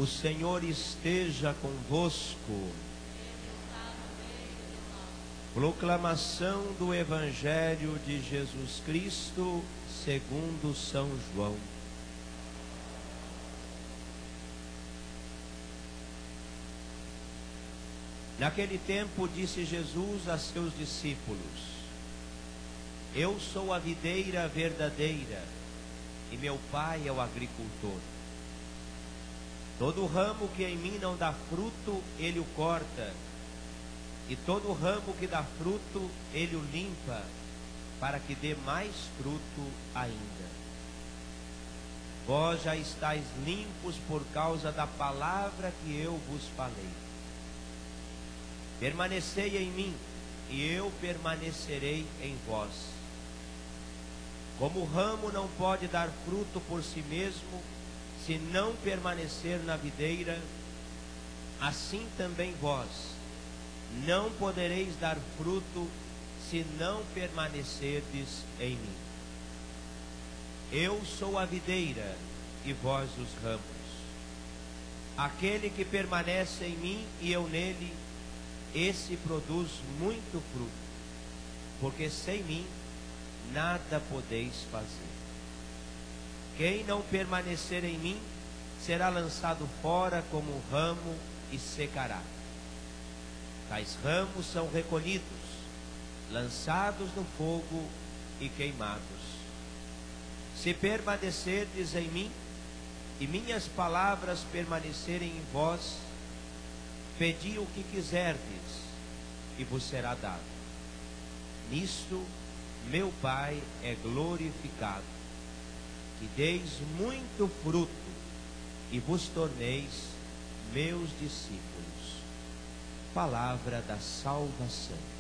O Senhor esteja convosco. Proclamação do Evangelho de Jesus Cristo segundo São João. Naquele tempo disse Jesus a seus discípulos: Eu sou a videira verdadeira e meu Pai é o agricultor. Todo ramo que em mim não dá fruto, ele o corta, e todo ramo que dá fruto, ele o limpa, para que dê mais fruto ainda. Vós já estáis limpos por causa da palavra que eu vos falei. Permanecei em mim, e eu permanecerei em vós. Como o ramo não pode dar fruto por si mesmo, se não permanecer na videira, assim também vós não podereis dar fruto, se não permanecerdes em mim. Eu sou a videira, e vós os ramos. Aquele que permanece em mim e eu nele, esse produz muito fruto, porque sem mim nada podeis fazer. Quem não permanecer em mim será lançado fora como um ramo e secará. Tais ramos são recolhidos, lançados no fogo e queimados. Se permanecerdes em mim e minhas palavras permanecerem em vós, pedi o que quiserdes e vos será dado. Nisto meu Pai é glorificado, que deis muito fruto e vos torneis meus discípulos. Palavra da salvação.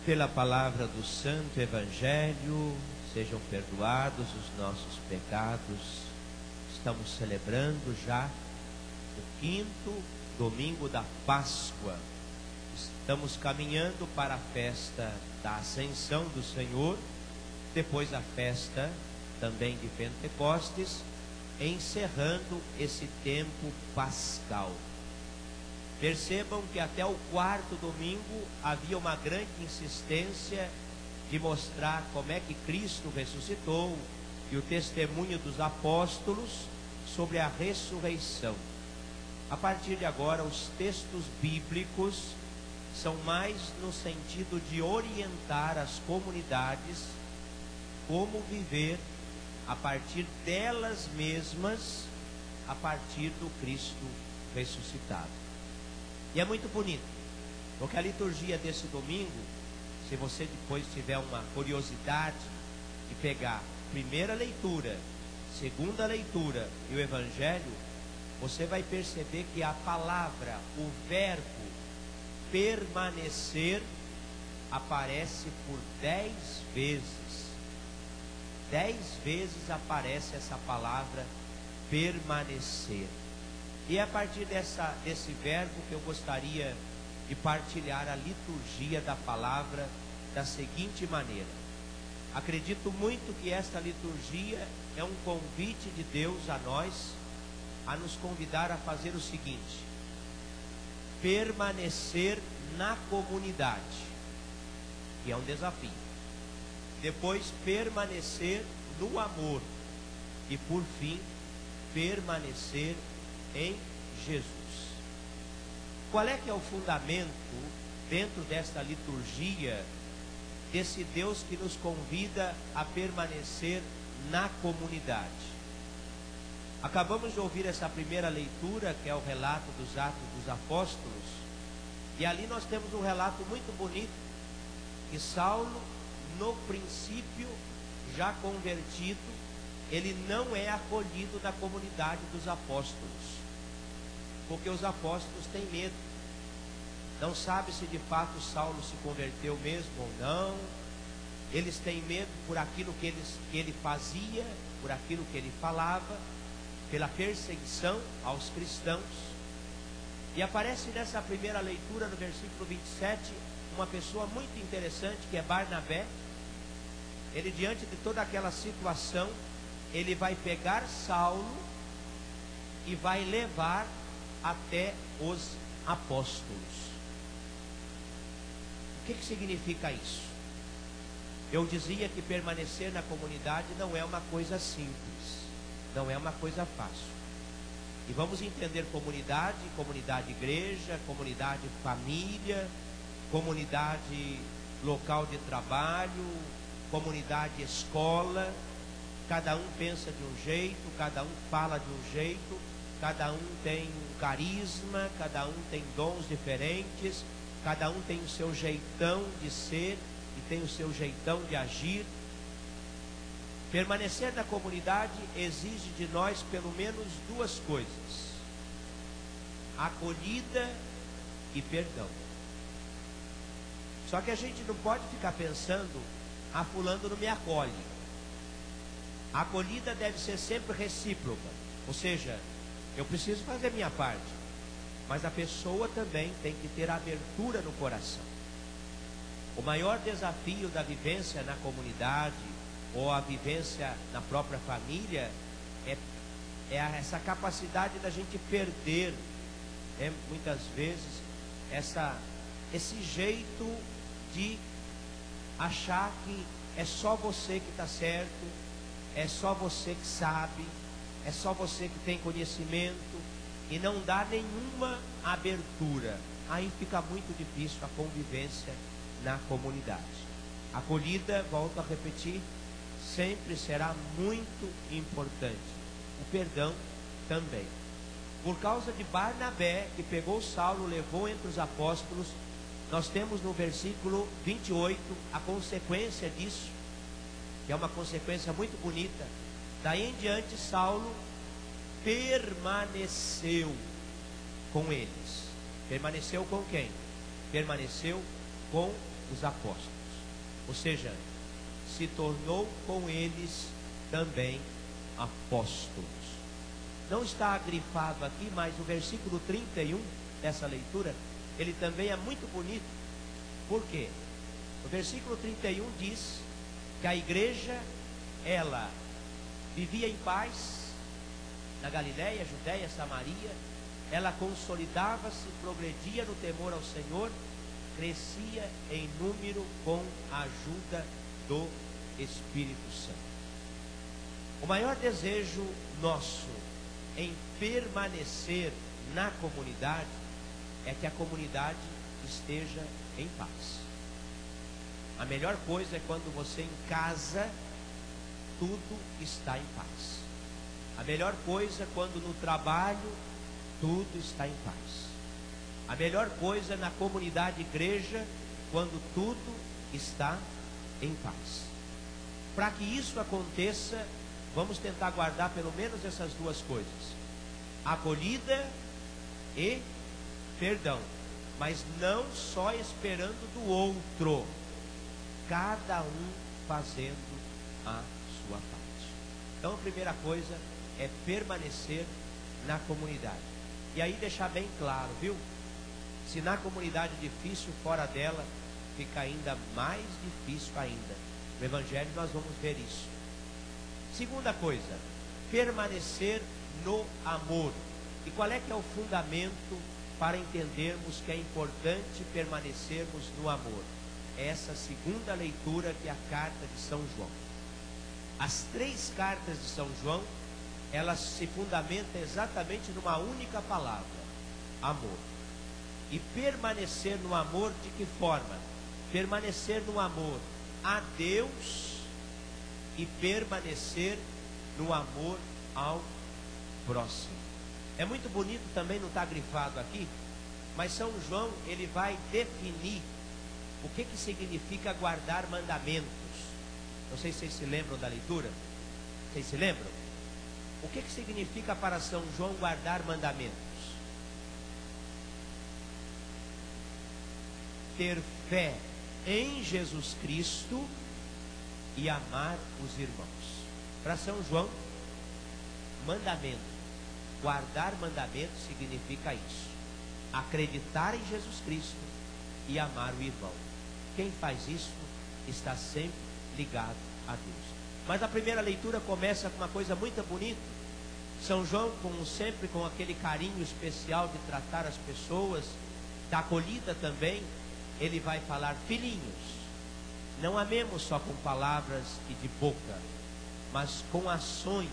Pela palavra do Santo Evangelho, sejam perdoados os nossos pecados. Estamos celebrando já o 5º domingo da Páscoa. Estamos caminhando para a festa da Ascensão do Senhor, depois a festa também de Pentecostes, encerrando esse tempo pascal. Percebam que até o 4º domingo havia uma grande insistência de mostrar como é que Cristo ressuscitou e o testemunho dos apóstolos sobre a ressurreição. A partir de agora, os textos bíblicos são mais no sentido de orientar as comunidades como viver a partir delas mesmas, a partir do Cristo ressuscitado. E é muito bonito, porque a liturgia desse domingo, se você depois tiver uma curiosidade de pegar primeira leitura, segunda leitura e o Evangelho, você vai perceber que a palavra, o verbo permanecer, aparece por 10 vezes. 10 vezes aparece essa palavra permanecer. E é a partir desse verbo que eu gostaria de partilhar a liturgia da palavra da seguinte maneira. Acredito muito que esta liturgia é um convite de Deus a nós, a nos convidar a fazer o seguinte: permanecer na comunidade, que é um desafio. Depois, permanecer no amor. E por fim, permanecer em Jesus. Qual é que é o fundamento dentro desta liturgia, desse Deus que nos convida a permanecer na comunidade? Acabamos de ouvir essa primeira leitura, que é o relato dos Atos dos Apóstolos, e ali nós temos um relato muito bonito, que Saulo, no princípio, já convertido, ele não é acolhido na comunidade dos apóstolos, porque os apóstolos têm medo. Não sabe se de fato Saulo se converteu mesmo ou não. Eles têm medo por aquilo que ele fazia, por aquilo que ele falava, pela perseguição aos cristãos. E aparece nessa primeira leitura, no versículo 27, uma pessoa muito interessante, que é Barnabé. Ele, diante de toda aquela situação, ele vai pegar Saulo e vai levar até os apóstolos. O que significa isso? Eu dizia que permanecer na comunidade não é uma coisa simples, não é uma coisa fácil. E vamos entender comunidade, comunidade igreja, comunidade família, comunidade local de trabalho, comunidade escola. Cada um pensa de um jeito, cada um fala de um jeito, cada um tem um carisma, cada um tem dons diferentes, cada um tem o seu jeitão de ser e tem o seu jeitão de agir. Permanecer na comunidade exige de nós pelo menos duas coisas: acolhida e perdão. Só que a gente não pode ficar pensando, fulano não me acolhe. A acolhida deve ser sempre recíproca, ou seja, eu preciso fazer minha parte, mas a pessoa também tem que ter abertura no coração. O maior desafio da vivência na comunidade, ou a vivência na própria família, é essa capacidade da gente perder, muitas vezes, esse jeito de achar que é só você que está certo, é só você que sabe, é só você que tem conhecimento, e não dá nenhuma abertura. Aí fica muito difícil a convivência na comunidade. A acolhida, volto a repetir, sempre será muito importante. O perdão também. Por causa de Barnabé, que pegou Saulo, levou entre os apóstolos, nós temos no versículo 28 a consequência disso, que é uma consequência muito bonita. Daí em diante, Saulo permaneceu com eles. Permaneceu com quem? Permaneceu com os apóstolos. Ou seja, se tornou com eles também apóstolos. Não está grifado aqui, mas o versículo 31 dessa leitura, ele também é muito bonito. Por quê? O versículo 31 diz que a igreja, ela vivia em paz na Galiléia, Judéia, Samaria. Ela consolidava-se, progredia no temor ao Senhor, crescia em número com a ajuda do Espírito Santo. O maior desejo nosso em permanecer na comunidade é que a comunidade esteja em paz. A melhor coisa é quando você em casa tudo está em paz. A melhor coisa é quando no trabalho tudo está em paz. A melhor coisa é na comunidade igreja quando tudo está em paz. Para que isso aconteça, vamos tentar guardar pelo menos essas duas coisas: acolhida e perdão. Mas não só esperando do outro, cada um fazendo a sua parte. Então a primeira coisa é permanecer na comunidade. E aí deixar bem claro, viu? Se na comunidade é difícil, fora dela fica ainda mais difícil ainda. No Evangelho nós vamos ver isso. Segunda coisa, permanecer no amor. E qual é que é o fundamento para entendermos que é importante permanecermos no amor? É essa segunda leitura, que é a carta de São João. As três cartas de São João, elas se fundamentam exatamente numa única palavra: amor. E permanecer no amor de que forma? Permanecer no amor a Deus e permanecer no amor ao próximo. É muito bonito também, não está grifado aqui, mas São João, ele vai definir o que significa guardar mandamentos. Não sei se vocês se lembram da leitura. Vocês se lembram? O que significa para São João guardar mandamentos? Ter fé em Jesus Cristo e amar os irmãos. Para São João, mandamento, guardar mandamento significa isso: acreditar em Jesus Cristo e amar o irmão. Quem faz isso está sempre ligado a Deus. Mas a primeira leitura começa com uma coisa muito bonita. São João, como sempre, com aquele carinho especial de tratar as pessoas, da acolhida também, ele vai falar: filhinhos, não amemos só com palavras e de boca, mas com ações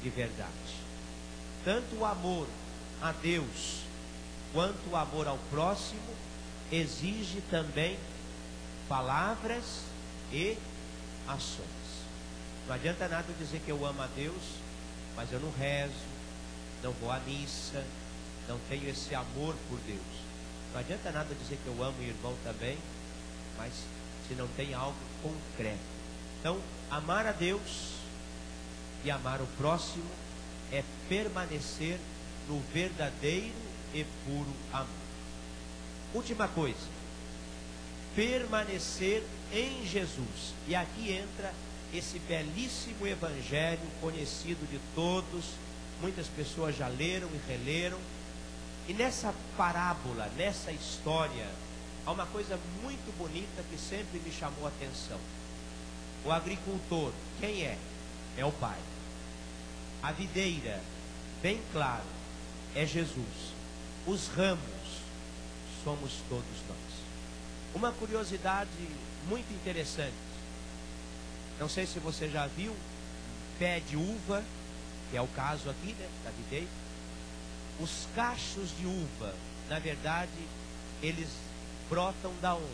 de verdade. Tanto o amor a Deus quanto o amor ao próximo exige também palavras e ações. Não adianta nada eu dizer que eu amo a Deus, mas eu não rezo, não vou à missa, não tenho esse amor por Deus. Não adianta nada dizer que eu amo o irmão também, mas se não tem algo concreto. Então, amar a Deus e amar o próximo é permanecer no verdadeiro e puro amor. Última coisa, permanecer em Jesus. E aqui entra esse belíssimo evangelho conhecido de todos, muitas pessoas já leram e releram. E nessa parábola, nessa história, há uma coisa muito bonita que sempre me chamou a atenção. O agricultor, quem é? É o Pai. A videira, bem claro, é Jesus. Os ramos somos todos nós. Uma curiosidade muito interessante. Não sei se você já viu pé de uva, que é o caso aqui, né, da videira. Os cachos de uva, na verdade, eles brotam da onde?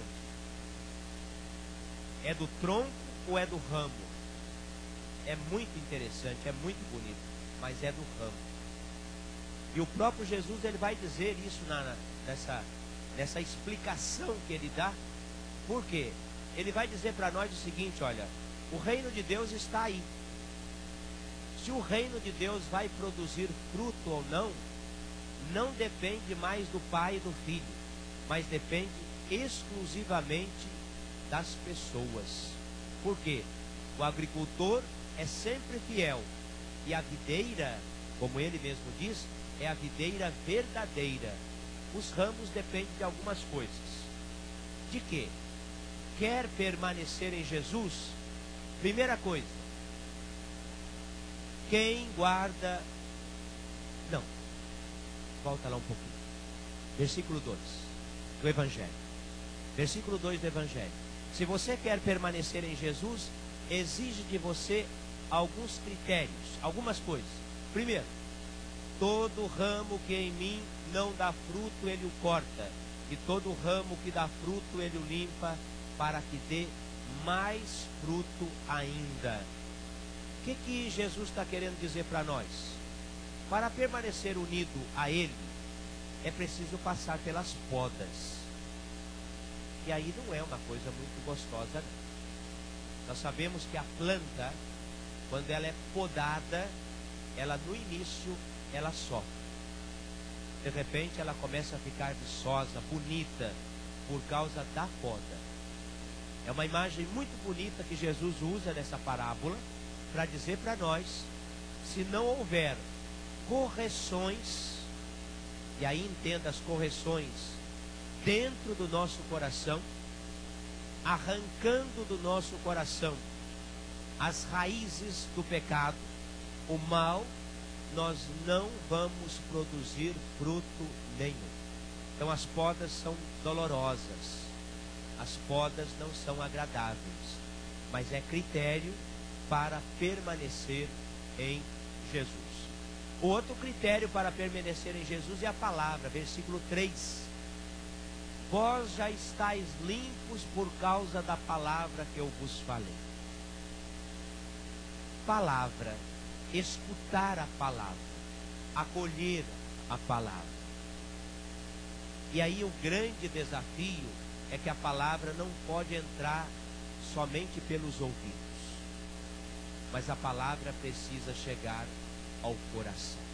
É do tronco ou é do ramo? É muito interessante, é muito bonito, mas é do ramo. E o próprio Jesus, ele vai dizer isso nessa explicação que ele dá. Por quê? Ele vai dizer para nós o seguinte: olha, o reino de Deus está aí. Se o reino de Deus vai produzir fruto ou não, não depende mais do pai e do filho, mas depende exclusivamente das pessoas. Por quê? O agricultor é sempre fiel, e a videira, como ele mesmo diz, é a videira verdadeira. Os ramos dependem de algumas coisas. De quê? Quer permanecer em Jesus? Primeira coisa, quem guarda... Não, volta lá um pouquinho. Versículo 2 do Evangelho. Versículo 2 do Evangelho. Se você quer permanecer em Jesus, exige de você alguns critérios, algumas coisas. Primeiro, todo ramo que em mim não dá fruto, ele o corta, e todo ramo que dá fruto, ele o limpa, para que dê mais fruto ainda. O que Jesus está querendo dizer para nós? Para permanecer unido a Ele, é preciso passar pelas podas. E aí não é uma coisa muito gostosa, não. Nós sabemos que a planta, quando ela é podada, ela no início, ela sofre. De repente ela começa a ficar viçosa, bonita, por causa da poda. É uma imagem muito bonita que Jesus usa nessa parábola, para dizer para nós, se não houver correções, e aí entenda as correções, dentro do nosso coração, arrancando do nosso coração as raízes do pecado, o mal, nós não vamos produzir fruto nenhum. Então as podas são dolorosas, as podas não são agradáveis, mas é critério para permanecer em Jesus. O outro critério para permanecer em Jesus é a palavra, versículo 3. Vós já estáis limpos por causa da palavra que eu vos falei. Palavra, escutar a palavra, acolher a palavra. E aí o grande desafio é que a palavra não pode entrar somente pelos ouvidos, mas a palavra precisa chegar ao coração.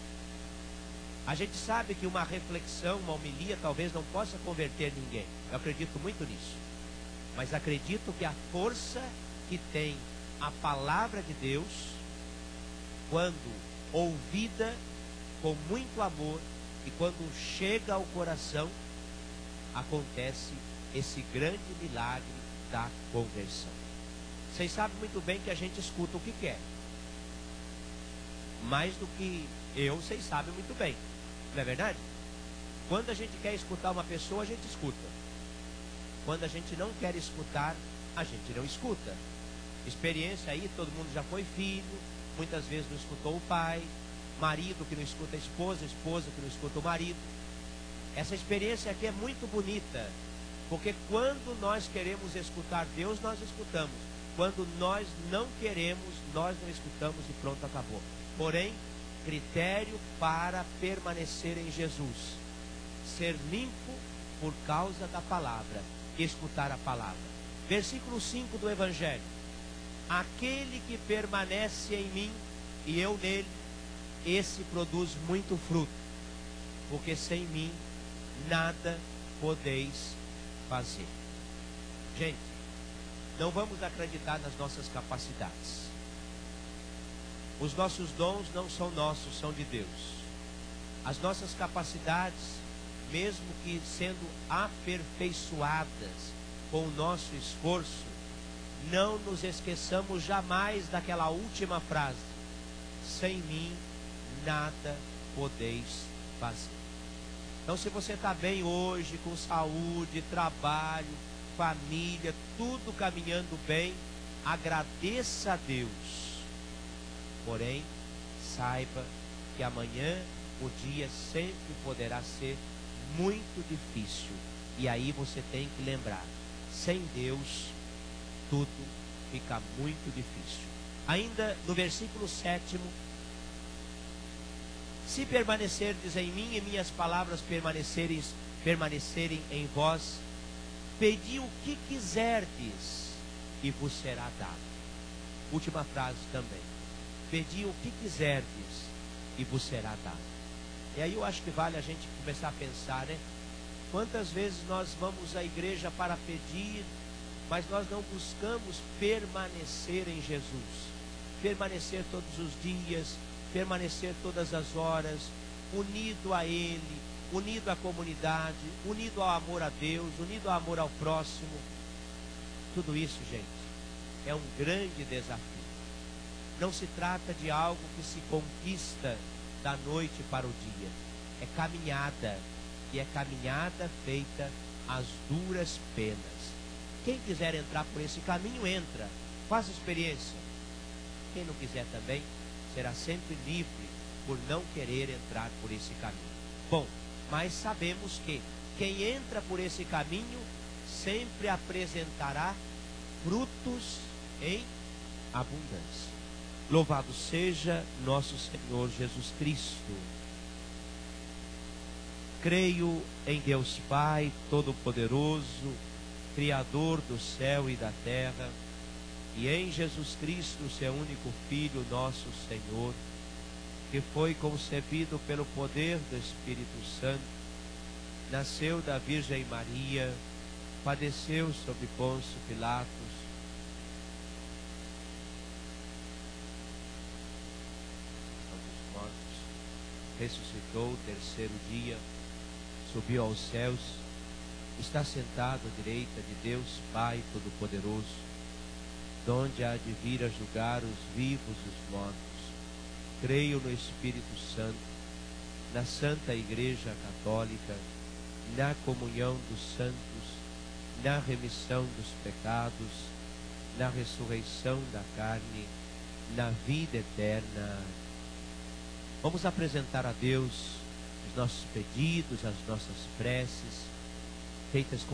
A gente sabe que uma reflexão, uma homilia, talvez não possa converter ninguém. Eu acredito muito nisso. Mas acredito que a força que tem a palavra de Deus quando ouvida com muito amor e quando chega ao coração, acontece esse grande milagre da conversão. Vocês sabem muito bem que a gente escuta o que quer. Mais do que eu, vocês sabem muito bem. Não é verdade? Quando a gente quer escutar uma pessoa, a gente escuta. Quando a gente não quer escutar, a gente não escuta. Experiência aí, todo mundo já foi filho, muitas vezes não escutou o pai, marido que não escuta a esposa que não escuta o marido. Essa experiência aqui é muito bonita, porque quando nós queremos escutar Deus, nós escutamos. Quando nós não queremos, nós não escutamos e pronto, acabou. Porém, critério para permanecer em Jesus: ser limpo por causa da palavra, escutar a palavra. Versículo 5 do Evangelho: aquele que permanece em mim e eu nele, esse produz muito fruto, porque sem mim nada podeis fazer. Gente, não vamos acreditar nas nossas capacidades. Os nossos dons não são nossos, são de Deus. As nossas capacidades, mesmo que sendo aperfeiçoadas com o nosso esforço, não nos esqueçamos jamais daquela última frase: sem mim nada podeis fazer. Então, se você está bem hoje, com saúde, trabalho, família, tudo caminhando bem, agradeça a Deus. Porém, saiba que amanhã o dia sempre poderá ser muito difícil. E aí você tem que lembrar: sem Deus, tudo fica muito difícil. Ainda no versículo 7: se permanecerdes em mim e minhas palavras permanecerem em vós, pedi o que quiserdes e vos será dado. Última frase também: pedi o que quiserdes e vos será dado. E aí eu acho que vale a gente começar a pensar, né? Quantas vezes nós vamos à igreja para pedir, mas nós não buscamos permanecer em Jesus, permanecer todos os dias, permanecer todas as horas, unido a Ele, unido à comunidade, unido ao amor a Deus, unido ao amor ao próximo. Tudo isso, gente, é um grande desafio. Não se trata de algo que se conquista da noite para o dia. É caminhada, e é caminhada feita às duras penas. Quem quiser entrar por esse caminho, entra, faz experiência. Quem não quiser também, será sempre livre por não querer entrar por esse caminho. Bom, mas sabemos que quem entra por esse caminho sempre apresentará frutos em abundância. Louvado seja nosso Senhor Jesus Cristo. Creio em Deus Pai Todo-Poderoso, Criador do céu e da terra, e em Jesus Cristo, seu único Filho, nosso Senhor, que foi concebido pelo poder do Espírito Santo, nasceu da Virgem Maria, padeceu sob Pôncio Pilatos, dos mortos, ressuscitou o terceiro dia, subiu aos céus, está sentado à direita de Deus Pai Todo-Poderoso, donde há de vir a julgar os vivos e os mortos. Creio no Espírito Santo, na Santa Igreja Católica, na comunhão dos santos, na remissão dos pecados, na ressurreição da carne, na vida eterna. Vamos apresentar a Deus os nossos pedidos, as nossas preces, feitas com